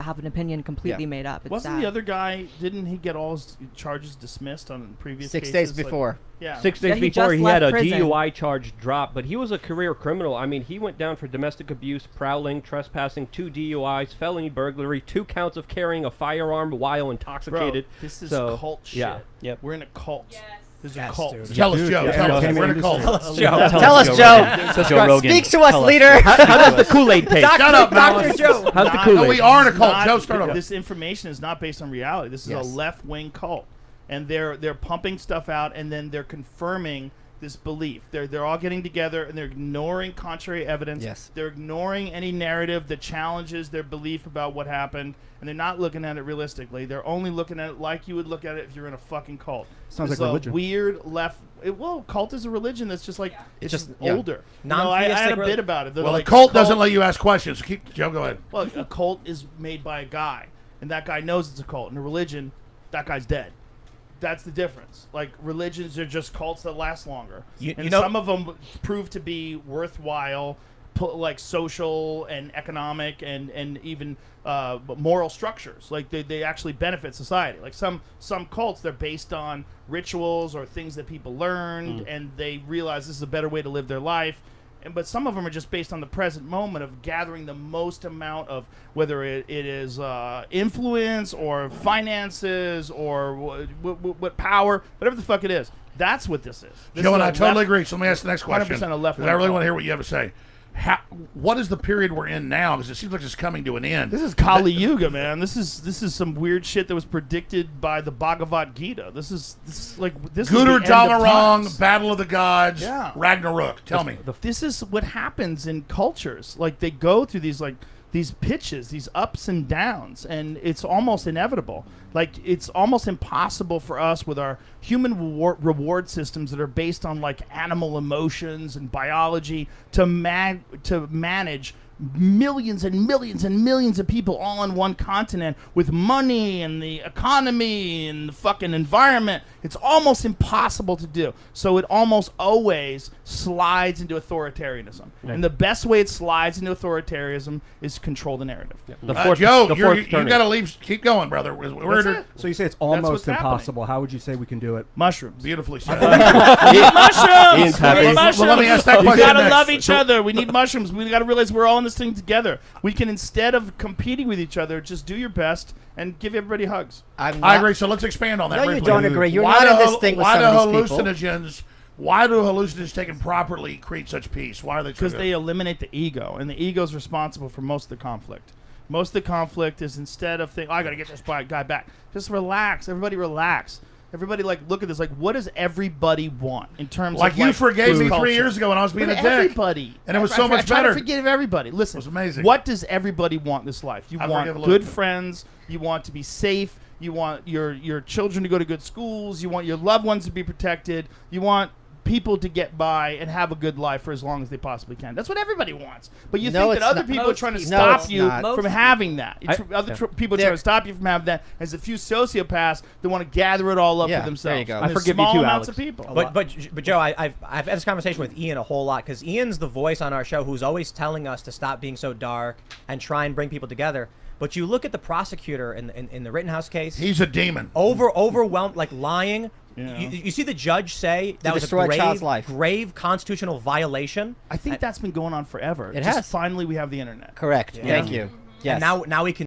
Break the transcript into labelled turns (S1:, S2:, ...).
S1: have an opinion completely made up. It's
S2: Wasn't
S1: sad.
S2: the other guy? Didn't he get all his charges dismissed on previous
S3: 6
S2: cases?
S3: days before.
S2: Yeah.
S4: 6 days
S1: Yeah, he
S4: before,
S1: just
S4: he had a
S1: left prison.
S4: DUI charge dropped, but he was a career criminal. I mean, he went down for domestic abuse, prowling, trespassing, 2 DUIs, felony burglary, 2 counts of carrying a firearm while intoxicated.
S2: Bro, this is
S4: So,
S2: cult shit.
S4: yeah. Yep.
S2: We're in a cult.
S5: Yes.
S2: This is a
S6: Yes,
S2: cult.
S6: dude.
S7: Tell us, Joe. Tell us. We're in a cult.
S3: Tell us, Joe.
S8: Joe Rogan.
S3: Speak to us,
S8: Tell
S3: leader.
S4: How does the Kool-Aid taste?
S7: Shut up,
S3: Dr.
S7: Malice.
S3: Joe.
S4: How's the
S2: Not-
S4: Kool-Aid?
S7: No, we are in a cult.
S2: Not-
S7: Joe, start over.
S2: This information is not based on reality. This is
S3: Yes.
S2: a left-wing cult, and they're pumping stuff out, and then they're confirming this belief. They're all getting together, and they're ignoring contrary evidence.
S3: Yes.
S2: They're ignoring any narrative that challenges their belief about what happened, and they're not looking at it realistically. They're only looking at it like you would look at it if you're in a fucking cult.
S6: Sounds
S2: It's
S6: like
S2: a
S6: religion.
S2: weird left. Cult is a religion that's just like it's
S3: just-
S2: just
S3: yeah.
S2: older. You know, I had a
S3: Non-theistic
S2: bit about it. They're
S7: Well,
S2: like,
S7: the cult doesn't let you ask questions. Keep Joe. Go ahead.
S2: Well, a cult is made by a guy, and that guy knows it's a cult. In a religion, that guy's dead. That's the difference. Like, religions are just cults that last longer.
S3: You
S2: And
S3: know-
S2: some of them prove to be worthwhile, like social and economic and even moral structures. Like, they actually benefit society. Like, some cults, they're based on rituals or things that people learned, and they realize this is a better way to live their life. But some of them are just based on the present moment of gathering the most amount of whether it is influence or finances or what power, whatever the fuck it is. That's what this is. This
S7: Joe
S2: is
S7: and
S2: a
S7: I totally
S2: left-
S7: agree. So let me ask the next question.
S2: 100% a left
S7: 'cause I really
S2: wing
S7: want to
S2: cult.
S7: hear what you have to say. What is the period we're in now? Because it seems like it's coming to an end.
S2: This is Kali Yuga, man. This is some weird shit that was predicted by the Bhagavad Gita. This is
S7: Guder
S2: the end of
S7: Damarong,
S2: times.
S7: Battle of the Gods,
S2: Yeah.
S7: Ragnarok. Tell me.
S2: This is what happens in cultures. Like, they go through these pitches, these ups and downs, and it's almost inevitable. Like, it's almost impossible for us with our human reward systems that are based on like animal emotions and biology to manage millions and millions and millions of people all on one continent with money and the economy and the fucking environment. It's almost impossible to do. So it almost always slides into authoritarianism. And the best way it slides into authoritarianism is control the narrative.
S7: Joe,
S4: the
S7: you
S4: fourth turning.
S7: got to leave. Keep going, brother. We're
S2: That's
S7: in
S2: it.
S6: So you say it's
S2: what's
S6: almost
S2: happening.
S6: impossible. How would you say we can do it?
S2: Mushrooms.
S7: beautifully said.
S2: Mushrooms!
S4: Ian's happy.
S2: We need mushrooms!
S7: Well, let me ask that
S2: We
S7: question
S2: gotta
S7: next.
S2: love each other. We need mushrooms. We gotta realize we're all in this thing together. We can, instead of competing with each other, just do your best and give everybody hugs.
S7: I agree. So let's expand on that.
S3: No, you
S7: briefly.
S3: don't agree. You're
S7: Why
S3: not in
S7: do
S3: this thing with
S7: why
S3: some of these
S7: do
S3: people.
S7: hallucinogens? Why do hallucinogens taken properly create such peace? Why are they?
S2: Because they eliminate the ego, and the ego is responsible for most of the conflict. Most of the conflict is, instead of thinking, I gotta get this guy back, just relax. Everybody relax. Everybody, like, look at this. Like, what does everybody want in terms
S7: like
S2: of
S7: you forgave me
S2: culture?
S7: 3 years ago when I was being a dick.
S2: Everybody.
S7: And it was
S2: I-
S7: so
S2: I
S7: much
S2: try
S7: better.
S2: to forgive everybody. Listen,
S7: It was amazing.
S2: What does everybody want in this life? You
S7: I
S2: want
S7: forgive
S2: good
S7: Luke.
S2: friends. You want to be safe. You want your children to go to good schools. You want your loved ones to be protected. You want people to get by and have a good life for as long as they possibly can. That's what everybody wants. But you
S3: No,
S2: think that
S3: it's
S2: other
S3: not.
S2: people are
S3: Most
S2: trying to
S3: people-
S2: stop
S3: it's
S2: you
S3: not.
S2: from having that. People are
S3: There-
S2: trying to stop you from having that. As a few sociopaths that want to gather it all up
S3: Yeah,
S2: for
S3: there
S2: themselves.
S3: you go.
S2: And
S3: I
S2: there's
S4: forgive you
S2: small
S4: too,
S2: amounts
S4: Alex.
S2: of people.
S8: But Joe, I've had this conversation with Ian a whole lot because Ian's the voice on our show who's always telling us to stop being so dark and try and bring people together. But you look at the prosecutor in the Rittenhouse case.
S7: He's a demon.
S8: Overwhelmed, like lying.
S2: Yeah.
S8: You see the judge say that was a
S3: destroy a child's life.
S8: grave constitutional violation.
S2: I think that's been going on forever.
S3: It
S2: Just
S3: has.
S2: Finally, we have the internet.
S3: Correct. Thank you. Yes.
S8: And now we can